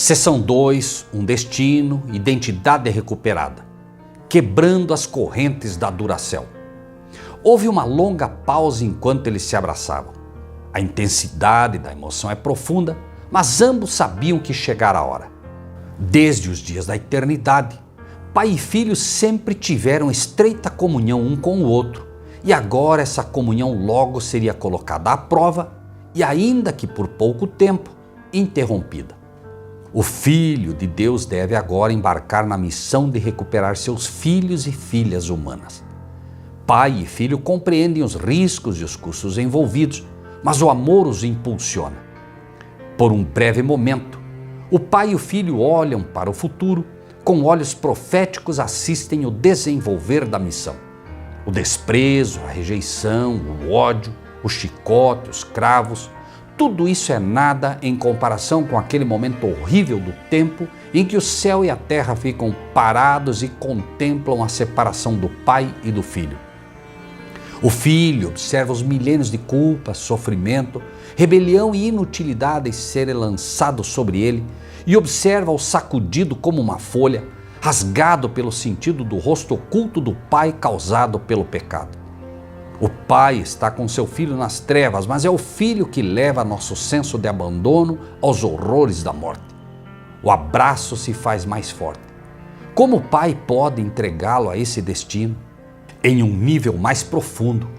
Seção 2, um destino, identidade recuperada, quebrando as correntes da Duracell. Houve uma longa pausa enquanto eles se abraçavam. A intensidade da emoção é profunda, mas ambos sabiam que chegara a hora. Desde os dias da eternidade, pai e filho sempre tiveram estreita comunhão um com o outro, e agora essa comunhão logo seria colocada à prova e, ainda que por pouco tempo, interrompida. O Filho de Deus deve agora embarcar na missão de recuperar seus filhos e filhas humanas. Pai e filho compreendem os riscos e os custos envolvidos, mas o amor os impulsiona. Por um breve momento, o pai e o filho olham para o futuro, com olhos proféticos assistem o desenvolver da missão. O desprezo, a rejeição, o ódio, o chicote, os cravos, tudo isso é nada em comparação com aquele momento horrível do tempo em que o céu e a terra ficam parados e contemplam a separação do pai e do filho. O filho observa os milênios de culpa, sofrimento, rebelião e inutilidade serem lançados sobre ele e observa-o sacudido como uma folha, rasgado pelo sentido do rosto oculto do pai causado pelo pecado. O pai está com seu filho nas trevas, mas é o filho que leva nosso senso de abandono aos horrores da morte. O abraço se faz mais forte. Como o pai pode entregá-lo a esse destino? Em um nível mais profundo,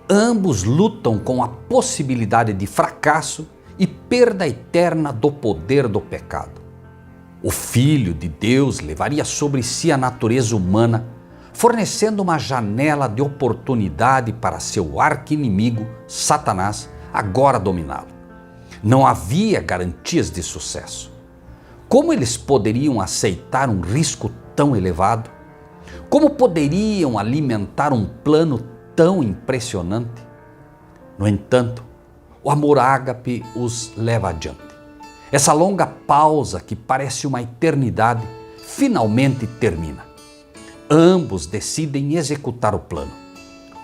ambos lutam com a possibilidade de fracasso e perda eterna do poder do pecado. O Filho de Deus levaria sobre si a natureza humana, fornecendo uma janela de oportunidade para seu arqui-inimigo, Satanás, agora dominá-lo. Não havia garantias de sucesso. Como eles poderiam aceitar um risco tão elevado? Como poderiam alimentar um plano tão impressionante? No entanto, o amor ágape os leva adiante. Essa longa pausa, que parece uma eternidade, finalmente termina. Ambos decidem executar o plano.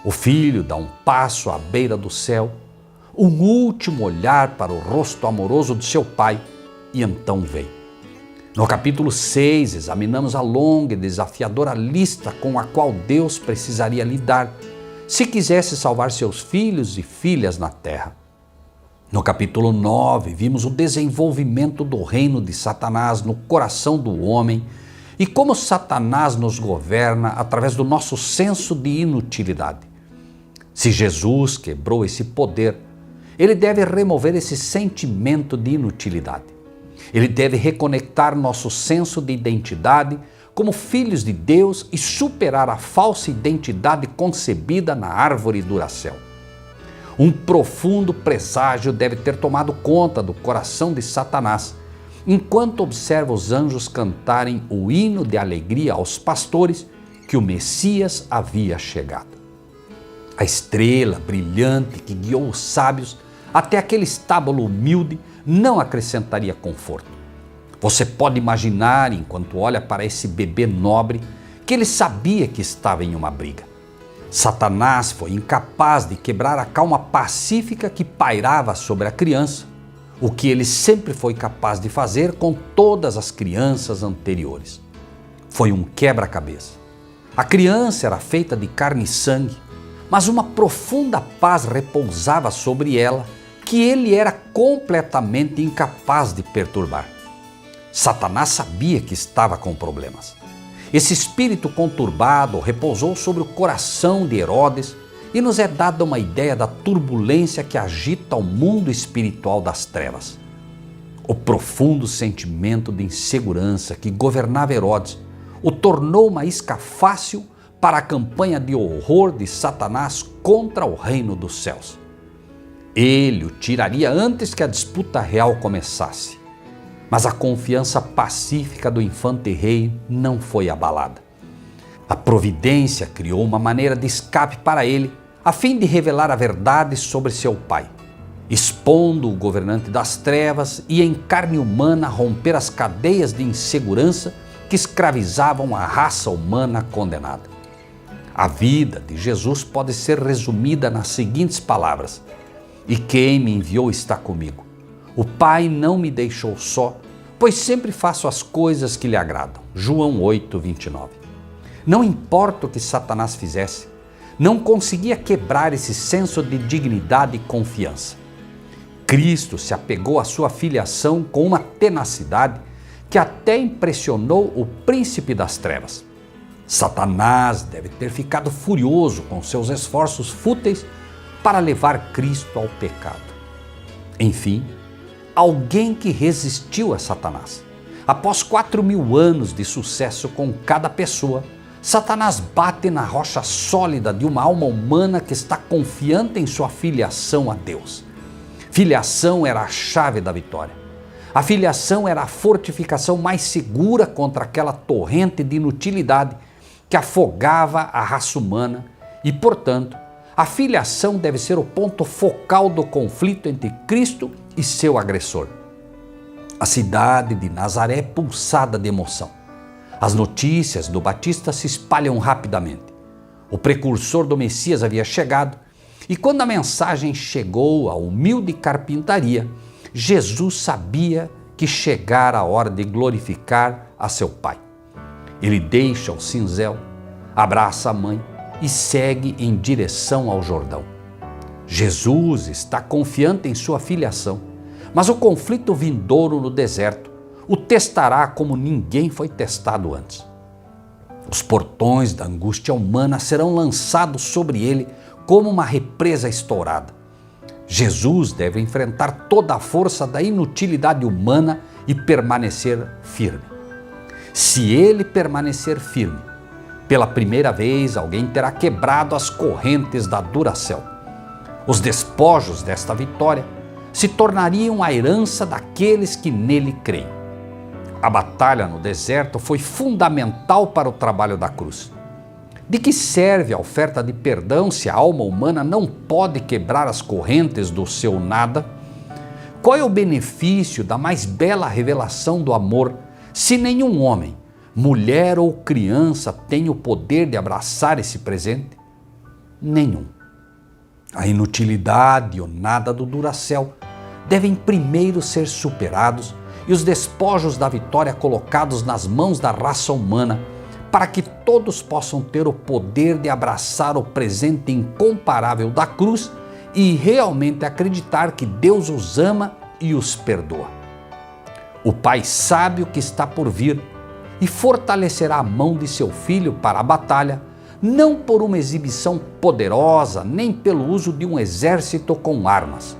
O filho dá um passo à beira do céu, um último olhar para o rosto amoroso de seu pai e então vem. No capítulo 6, examinamos a longa e desafiadora lista com a qual Deus precisaria lidar se quisesse salvar seus filhos e filhas na terra. No capítulo 9, vimos o desenvolvimento do reino de Satanás no coração do homem e como Satanás nos governa através do nosso senso de inutilidade. Se Jesus quebrou esse poder, ele deve remover esse sentimento de inutilidade. Ele deve reconectar nosso senso de identidade como filhos de Deus e superar a falsa identidade concebida na árvore Duracell. Um profundo presságio deve ter tomado conta do coração de Satanás, enquanto observa os anjos cantarem o hino de alegria aos pastores que o Messias havia chegado. A estrela brilhante que guiou os sábios até aquele estábulo humilde não acrescentaria conforto. Você pode imaginar, enquanto olha para esse bebê nobre, que ele sabia que estava em uma briga. Satanás foi incapaz de quebrar a calma pacífica que pairava sobre a criança, o que ele sempre foi capaz de fazer com todas as crianças anteriores. Foi um quebra-cabeça. A criança era feita de carne e sangue, mas uma profunda paz repousava sobre ela que ele era completamente incapaz de perturbar. Satanás sabia que estava com problemas. Esse espírito conturbado repousou sobre o coração de Herodes e nos é dada uma ideia da turbulência que agita o mundo espiritual das trevas. O profundo sentimento de insegurança que governava Herodes o tornou uma isca fácil para a campanha de horror de Satanás contra o reino dos céus. Ele o tiraria antes que a disputa real começasse. Mas a confiança pacífica do infante rei não foi abalada. A providência criou uma maneira de escape para ele, a fim de revelar a verdade sobre seu pai, expondo o governante das trevas e em carne humana romper as cadeias de insegurança que escravizavam a raça humana condenada. A vida de Jesus pode ser resumida nas seguintes palavras: e quem me enviou está comigo. O Pai não me deixou só, pois sempre faço as coisas que lhe agradam. João 8, 29. Não importa o que Satanás fizesse, não conseguia quebrar esse senso de dignidade e confiança. Cristo se apegou à sua filiação com uma tenacidade que até impressionou o príncipe das trevas. Satanás deve ter ficado furioso com seus esforços fúteis para levar Cristo ao pecado. Enfim, alguém que resistiu a Satanás. Após 4.000 anos de sucesso com cada pessoa, Satanás bate na rocha sólida de uma alma humana que está confiante em sua filiação a Deus. Filiação era a chave da vitória. A filiação era a fortificação mais segura contra aquela torrente de inutilidade que afogava a raça humana e, portanto, a filiação deve ser o ponto focal do conflito entre Cristo e seu agressor. A cidade de Nazaré é pulsada de emoção. As notícias do Batista se espalham rapidamente. O precursor do Messias havia chegado e quando a mensagem chegou à humilde carpintaria, Jesus sabia que chegara a hora de glorificar a seu Pai. Ele deixa o cinzel, abraça a mãe e segue em direção ao Jordão. Jesus está confiante em sua filiação, mas o conflito vindouro no deserto o testará como ninguém foi testado antes. Os portões da angústia humana serão lançados sobre ele como uma represa estourada. Jesus deve enfrentar toda a força da inutilidade humana e permanecer firme. Se ele permanecer firme, pela primeira vez alguém terá quebrado as correntes da Duracell. Os despojos desta vitória se tornariam a herança daqueles que nele creem. A batalha no deserto foi fundamental para o trabalho da cruz. De que serve a oferta de perdão se a alma humana não pode quebrar as correntes do seu nada? Qual é o benefício da mais bela revelação do amor se nenhum homem, mulher ou criança tem o poder de abraçar esse presente? Nenhum. A inutilidade e o nada do Duracell devem primeiro ser superados e os despojos da vitória colocados nas mãos da raça humana para que todos possam ter o poder de abraçar o presente incomparável da cruz e realmente acreditar que Deus os ama e os perdoa. O Pai sabe o que está por vir e fortalecerá a mão de seu filho para a batalha, não por uma exibição poderosa, nem pelo uso de um exército com armas.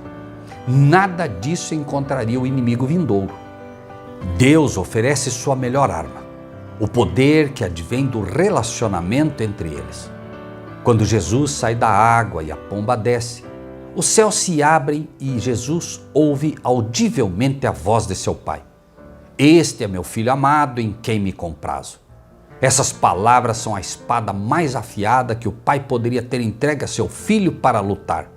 Nada disso encontraria o inimigo vindouro. Deus oferece sua melhor arma, o poder que advém do relacionamento entre eles. Quando Jesus sai da água e a pomba desce, os céus se abrem e Jesus ouve audivelmente a voz de seu Pai. Este é meu filho amado em quem me comprazo. Essas palavras são a espada mais afiada que o pai poderia ter entregue a seu filho para lutar.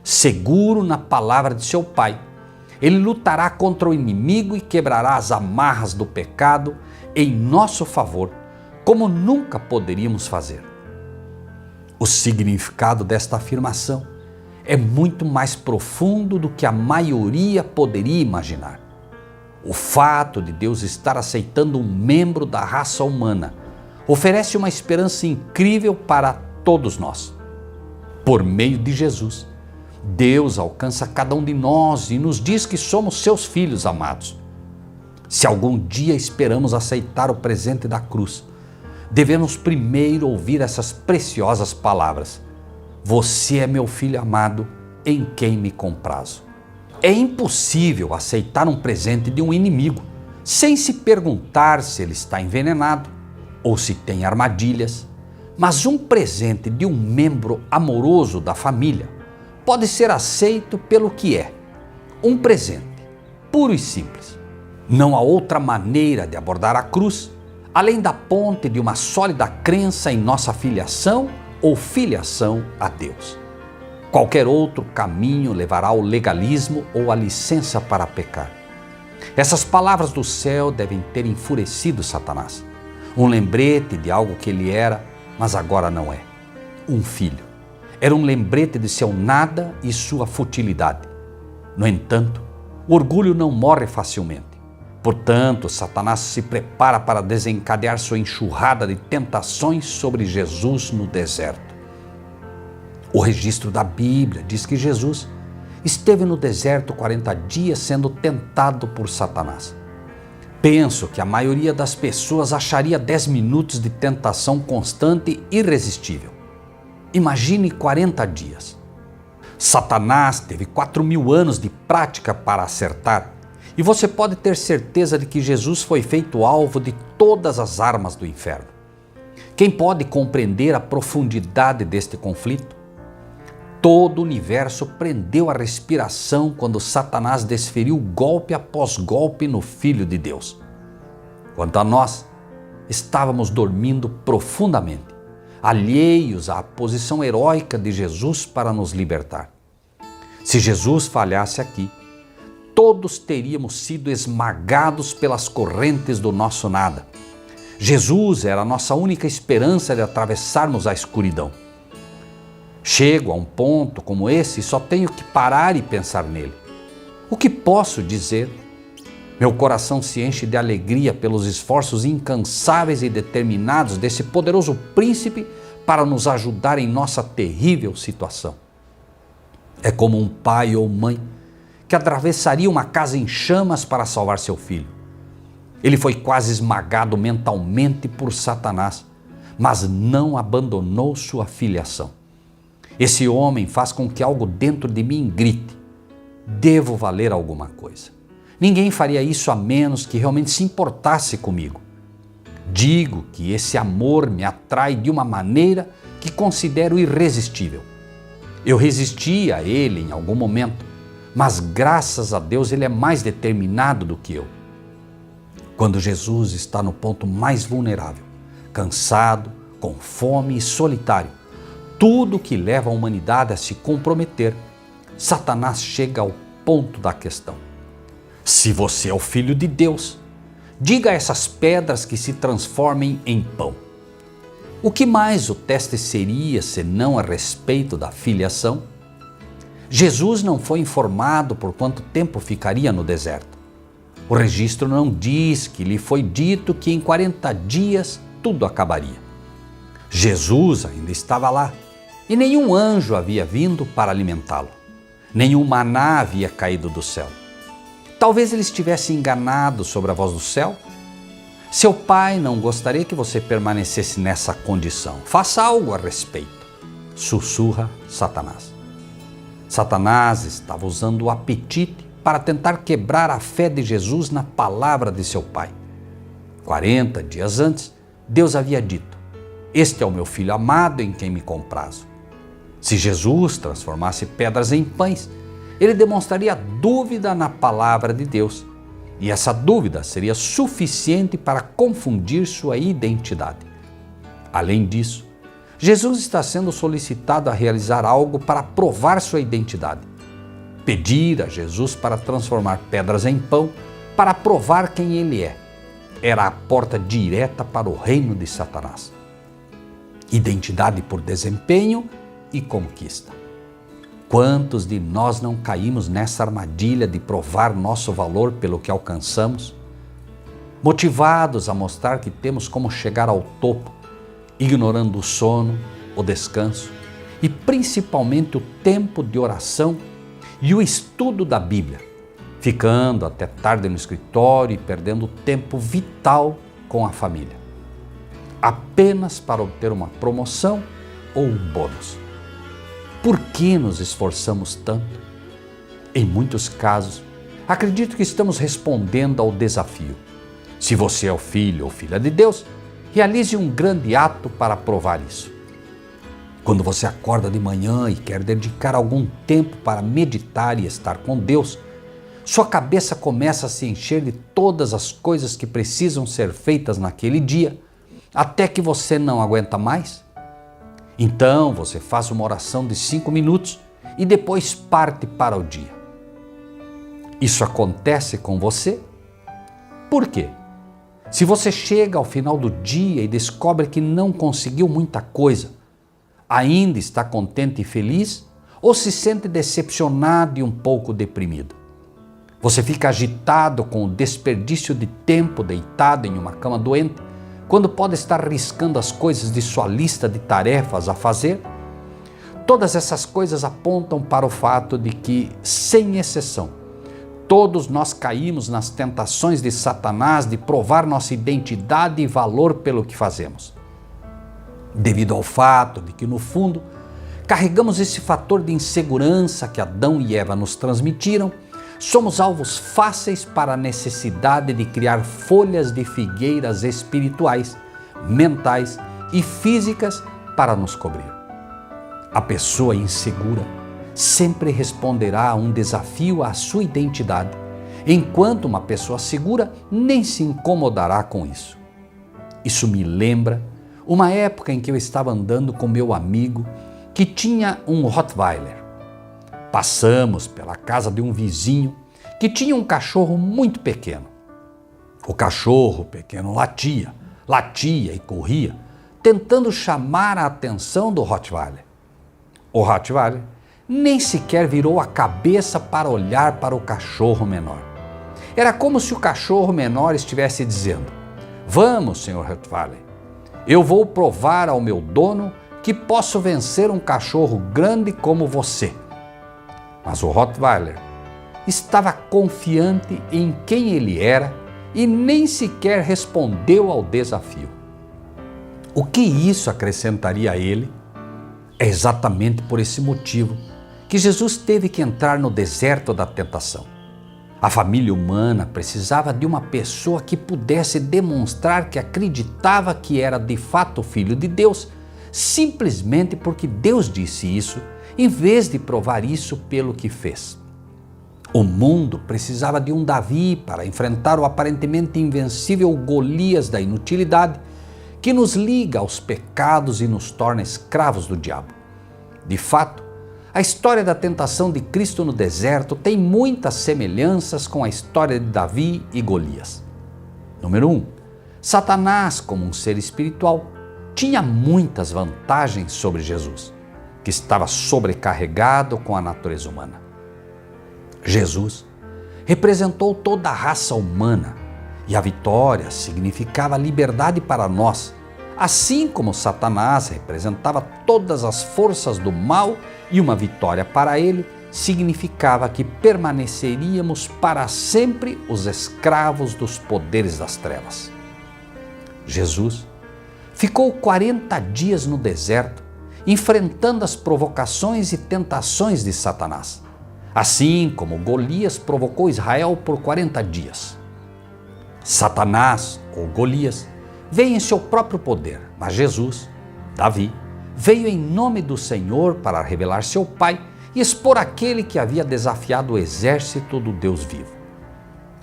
Seguro na palavra de seu Pai, ele lutará contra o inimigo e quebrará as amarras do pecado em nosso favor, como nunca poderíamos fazer. O significado desta afirmação é muito mais profundo do que a maioria poderia imaginar. O fato de Deus estar aceitando um membro da raça humana oferece uma esperança incrível para todos nós. Por meio de Jesus, Deus alcança cada um de nós e nos diz que somos seus filhos amados. Se algum dia esperamos aceitar o presente da cruz, devemos primeiro ouvir essas preciosas palavras: você é meu filho amado, em quem me comprazo. É impossível aceitar um presente de um inimigo sem se perguntar se ele está envenenado ou se tem armadilhas, mas um presente de um membro amoroso da família pode ser aceito pelo que é, um presente, puro e simples. Não há outra maneira de abordar a cruz, além da ponte de uma sólida crença em nossa filiação ou filiação a Deus. Qualquer outro caminho levará ao legalismo ou à licença para pecar. Essas palavras do céu devem ter enfurecido Satanás. Um lembrete de algo que ele era, mas agora não é. Um filho. Era um lembrete de seu nada e sua futilidade. No entanto, o orgulho não morre facilmente. Portanto, Satanás se prepara para desencadear sua enxurrada de tentações sobre Jesus no deserto. O registro da Bíblia diz que Jesus esteve no deserto 40 dias sendo tentado por Satanás. Penso que a maioria das pessoas acharia 10 minutos de tentação constante irresistível. Imagine 40 dias. Satanás teve 4.000 anos de prática para acertar, e você pode ter certeza de que Jesus foi feito alvo de todas as armas do inferno. Quem pode compreender a profundidade deste conflito? Todo o universo prendeu a respiração quando Satanás desferiu golpe após golpe no Filho de Deus. Quanto a nós, estávamos dormindo profundamente, alheios à posição heróica de Jesus para nos libertar. Se Jesus falhasse aqui, todos teríamos sido esmagados pelas correntes do nosso nada. Jesus era a nossa única esperança de atravessarmos a escuridão. Chego a um ponto como esse e só tenho que parar e pensar nele. O que posso dizer? Meu coração se enche de alegria pelos esforços incansáveis e determinados desse poderoso príncipe para nos ajudar em nossa terrível situação. É como um pai ou mãe que atravessaria uma casa em chamas para salvar seu filho. Ele foi quase esmagado mentalmente por Satanás, mas não abandonou sua filiação. Esse homem faz com que algo dentro de mim grite: devo valer alguma coisa. Ninguém faria isso a menos que realmente se importasse comigo. Digo que esse amor me atrai de uma maneira que considero irresistível. Eu resisti a ele em algum momento, mas graças a Deus ele é mais determinado do que eu. Quando Jesus está no ponto mais vulnerável, cansado, com fome e solitário, tudo que leva a humanidade a se comprometer, Satanás chega ao ponto da questão. Se você é o Filho de Deus, diga a essas pedras que se transformem em pão. O que mais o teste seria senão a respeito da filiação? Jesus não foi informado por quanto tempo ficaria no deserto. O registro não diz que lhe foi dito que em 40 dias tudo acabaria. Jesus ainda estava lá e nenhum anjo havia vindo para alimentá-lo. Nenhum maná havia caído do céu. Talvez ele estivesse enganado sobre a voz do céu. Seu pai não gostaria que você permanecesse nessa condição. Faça algo a respeito, sussurra Satanás. Satanás estava usando o apetite para tentar quebrar a fé de Jesus na palavra de seu pai. 40 dias antes, Deus havia dito: este é o meu filho amado em quem me comprazo. Se Jesus transformasse pedras em pães, ele demonstraria dúvida na palavra de Deus. E essa dúvida seria suficiente para confundir sua identidade. Além disso, Jesus está sendo solicitado a realizar algo para provar sua identidade. Pedir a Jesus para transformar pedras em pão para provar quem ele é era a porta direta para o reino de Satanás. Identidade por desempenho e conquista. Quantos de nós não caímos nessa armadilha de provar nosso valor pelo que alcançamos? Motivados a mostrar que temos como chegar ao topo, ignorando o sono, o descanso e principalmente o tempo de oração e o estudo da Bíblia, ficando até tarde no escritório e perdendo tempo vital com a família, apenas para obter uma promoção ou um bônus. Por que nos esforçamos tanto? Em muitos casos, acredito que estamos respondendo ao desafio. Se você é o filho ou filha de Deus, realize um grande ato para provar isso. Quando você acorda de manhã e quer dedicar algum tempo para meditar e estar com Deus, sua cabeça começa a se encher de todas as coisas que precisam ser feitas naquele dia, até que você não aguenta mais. Então você faz uma oração de 5 minutos e depois parte para o dia. Isso acontece com você? Por quê? Se você chega ao final do dia e descobre que não conseguiu muita coisa, ainda está contente e feliz ou se sente decepcionado e um pouco deprimido? Você fica agitado com o desperdício de tempo deitado em uma cama doente, quando pode estar riscando as coisas de sua lista de tarefas a fazer? Todas essas coisas apontam para o fato de que, sem exceção, todos nós caímos nas tentações de Satanás de provar nossa identidade e valor pelo que fazemos. Devido ao fato de que, no fundo, carregamos esse fator de insegurança que Adão e Eva nos transmitiram, somos alvos fáceis para a necessidade de criar folhas de figueiras espirituais, mentais e físicas para nos cobrir. A pessoa insegura sempre responderá a um desafio à sua identidade, enquanto uma pessoa segura nem se incomodará com isso. Isso me lembra uma época em que eu estava andando com meu amigo que tinha um Rottweiler. Passamos pela casa de um vizinho que tinha um cachorro muito pequeno. O cachorro pequeno latia e corria, tentando chamar a atenção do Rottweiler. O Rottweiler nem sequer virou a cabeça para olhar para o cachorro menor. Era como se o cachorro menor estivesse dizendo: "Vamos, senhor Rottweiler, eu vou provar ao meu dono que posso vencer um cachorro grande como você." Mas o Rottweiler estava confiante em quem ele era e nem sequer respondeu ao desafio. O que isso acrescentaria a ele? É exatamente por esse motivo que Jesus teve que entrar no deserto da tentação. A família humana precisava de uma pessoa que pudesse demonstrar que acreditava que era de fato filho de Deus, simplesmente porque Deus disse isso, em vez de provar isso pelo que fez. O mundo precisava de um Davi para enfrentar o aparentemente invencível Golias da inutilidade, que nos liga aos pecados e nos torna escravos do diabo. De fato, a história da tentação de Cristo no deserto tem muitas semelhanças com a história de Davi e Golias. Número 1. Satanás, como um ser espiritual, tinha muitas vantagens sobre Jesus, que estava sobrecarregado com a natureza humana. Jesus representou toda a raça humana e a vitória significava liberdade para nós, assim como Satanás representava todas as forças do mal e uma vitória para ele significava que permaneceríamos para sempre os escravos dos poderes das trevas. Jesus ficou 40 dias no deserto, enfrentando as provocações e tentações de Satanás, assim como Golias provocou Israel por 40 dias. Satanás, ou Golias, veio em seu próprio poder, mas Jesus, Davi, veio em nome do Senhor para revelar seu Pai e expor aquele que havia desafiado o exército do Deus vivo.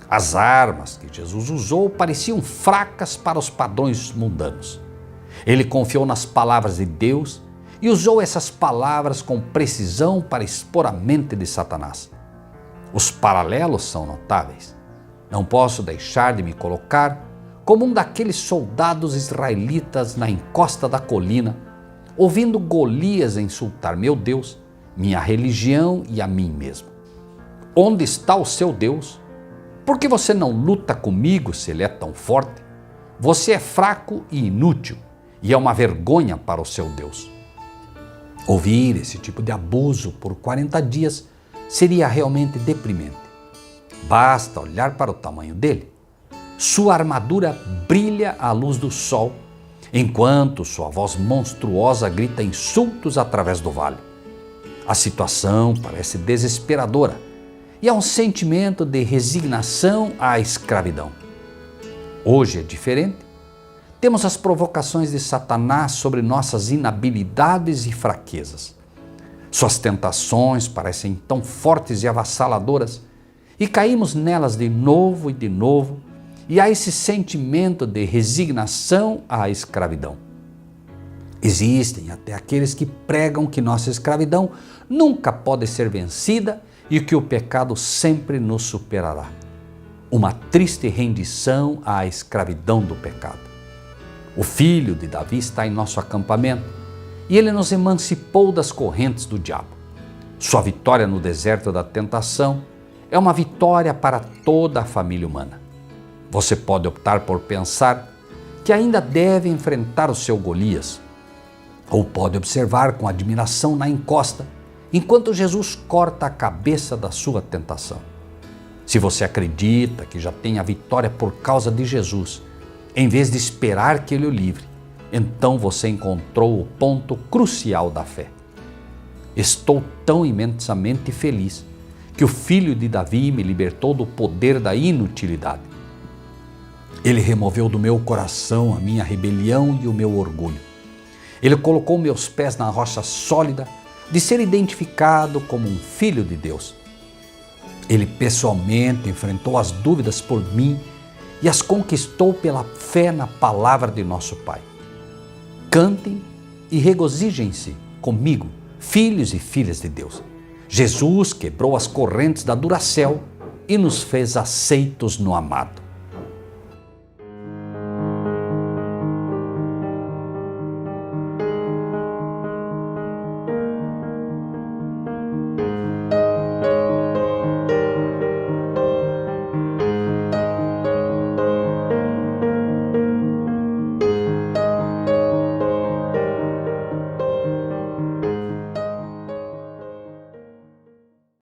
As armas que Jesus usou pareciam fracas para os padrões mundanos. Ele confiou nas palavras de Deus e usou essas palavras com precisão para expor a mente de Satanás. Os paralelos são notáveis. Não posso deixar de me colocar como um daqueles soldados israelitas na encosta da colina, ouvindo Golias insultar meu Deus, minha religião e a mim mesmo. Onde está o seu Deus? Por que você não luta comigo se ele é tão forte? Você é fraco e inútil, e é uma vergonha para o seu Deus. Ouvir esse tipo de abuso por 40 dias seria realmente deprimente. Basta olhar para o tamanho dele. Sua armadura brilha à luz do sol, enquanto sua voz monstruosa grita insultos através do vale. A situação parece desesperadora e há um sentimento de resignação à escravidão. Hoje é diferente. Temos as provocações de Satanás sobre nossas inabilidades e fraquezas. Suas tentações parecem tão fortes e avassaladoras e caímos nelas de novo, e há esse sentimento de resignação à escravidão. Existem até aqueles que pregam que nossa escravidão nunca pode ser vencida e que o pecado sempre nos superará. Uma triste rendição à escravidão do pecado. O filho de Davi está em nosso acampamento e ele nos emancipou das correntes do diabo. Sua vitória no deserto da tentação é uma vitória para toda a família humana. Você pode optar por pensar que ainda deve enfrentar o seu Golias, ou pode observar com admiração na encosta, enquanto Jesus corta a cabeça da sua tentação. Se você acredita que já tem a vitória por causa de Jesus, em vez de esperar que Ele o livre, então você encontrou o ponto crucial da fé. Estou tão imensamente feliz que o filho de Davi me libertou do poder da inutilidade. Ele removeu do meu coração a minha rebelião e o meu orgulho. Ele colocou meus pés na rocha sólida de ser identificado como um filho de Deus. Ele pessoalmente enfrentou as dúvidas por mim e as conquistou pela fé na palavra de nosso Pai. Cantem e regozijem-se comigo, filhos e filhas de Deus. Jesus quebrou as correntes da Duracell e nos fez aceitos no amado.